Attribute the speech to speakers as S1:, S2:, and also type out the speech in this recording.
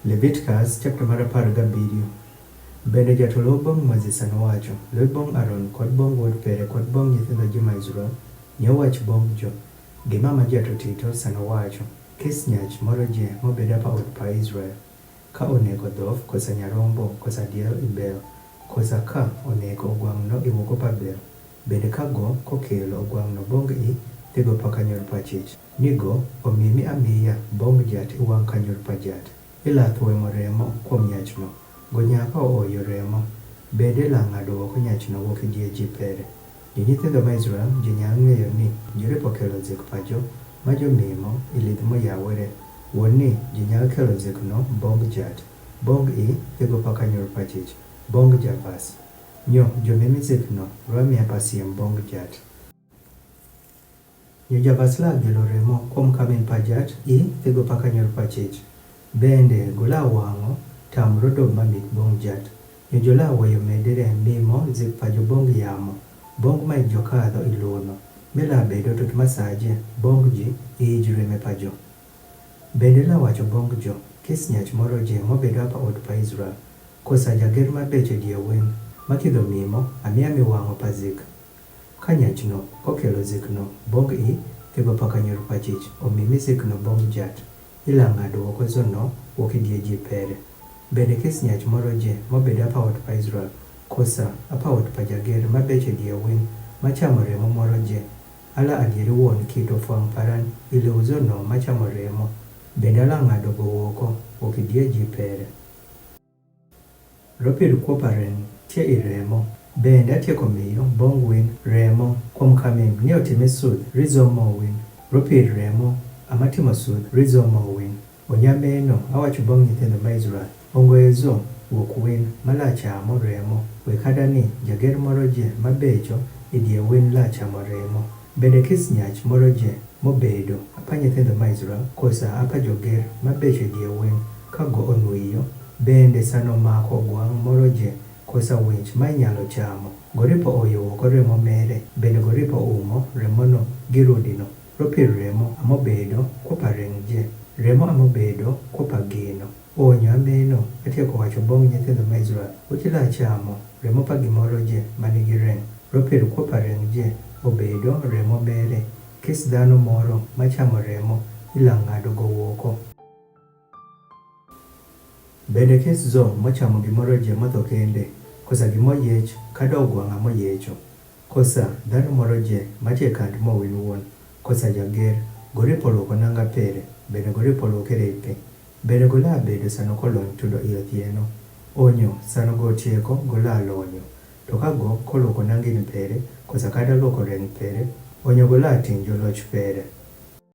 S1: Leviticus chapter mar 17. Bende jatelo bang' Moses nowacho, "Lwe bang' Aaron kod bang' wuod Pere kod bang' nyithindo joma Israel, nyawach bang' jo." Gimama jatotito sanowacho, "Kis nyach moro je mobedo pa od pa Israel, ka onego dhof kosa nyarombo kosa diel ibel, kosa ka onego ogwang'no iwuoko pa bel, bende ka go kokelo ogwang'no bong' i thigo pa kanyor pa chich. Nigo omimi amiya bong' jat iwang' kanyor pa jat. Ilath wemo remo kuom nyachno, go nyaka ooyo remo, bende ila ng'ado oko nyachno wuok die ji pere. Nyithindo ma Israel ji nyalo ng'eyo ni joripo kelo zik pajo ma jomimo ilith moyawore. Wuon ni ji nyalo kelo zikno bong' jat, bong' i thigo pa kanyor pa chich, bong' javas. Nyo jomimi zikno rwamiya pa siem bong' jat. Nyo javas la gelo remo kuom kamin pa jat i thigo pa kanyor pa chich. Bende gola wang'o tam rodog mamit bong' jat. Nyo jola weyo medere mimo zik pajo bong' yamo, bong' ma jokadho iluno, mila bedo tut masaje bong' ji ijreme pajo. Bende la wacho bong' jo, kis nyach moro je mobedo pa od pa Israel, kosa jager ma beche die wen, makidho mimo amiya miwang'o pa zik. Ka nyachno kokelo zikno bong' i thigo pa kanyor pa chich, omimi zikno bong' jat, ila ng'ado oko zono wuok die ji pere. Bende kis nyach moro je mobedo pa od pa Israel, kosa apa od pa jager ma beche die wen, machamo remo moro je, ala adieri wuon kito fuang' paran iluw zono machamo remo, bende ala ng'ado go oko wuok die ji pere. Ropir kuoparen tie i remo, bende atieko miyo bong' wen remo kuom kamin ni otime sudh rizomo wen. Ropir remo amatimo sudh rizomo wen. Onyameno awacho bang' nyithindo ma Israel, ongoezo wuok wen malachamo remo, we kada ni jager moro je mabecho e die wen lachamo remo. Bende kis nyach moro je mobedo apa nyithindo ma Israel, kosa apa joger mabecho e die wen, ka go onwiyo, bende sano mako ogwang' moro je, kosa winch ma inyalo chamo. Goripo oyo oko remo mere, bende goripo umo remono gi rudino. Ropir remo amobedo kuoparen je, remo amobedo kuopa gino. Onyo ameno atieko wacho bong' nyithindo ma Israel, uchila chamo remo pa gimoro je manigi rem. Ropir kuoparen je obedo remo mere, kis dhano moro machamo remo ila ng'ado go oko. Bende kis zo mochamo gimoro je matho kende, kosa gimoyiech kado ogwang'a moyecho, kosa dhano moro je matie kand mowen wuon, kosa jager goripo luoko nanga pere, bende goripo luokere pe, bende gola bedo sano kolony tudo i othieno. Onyo sano go tieko gola lonyo, to kago koluoko nangini pere, kosa kada luoko reng pere, onyo gola ting' joloch pere.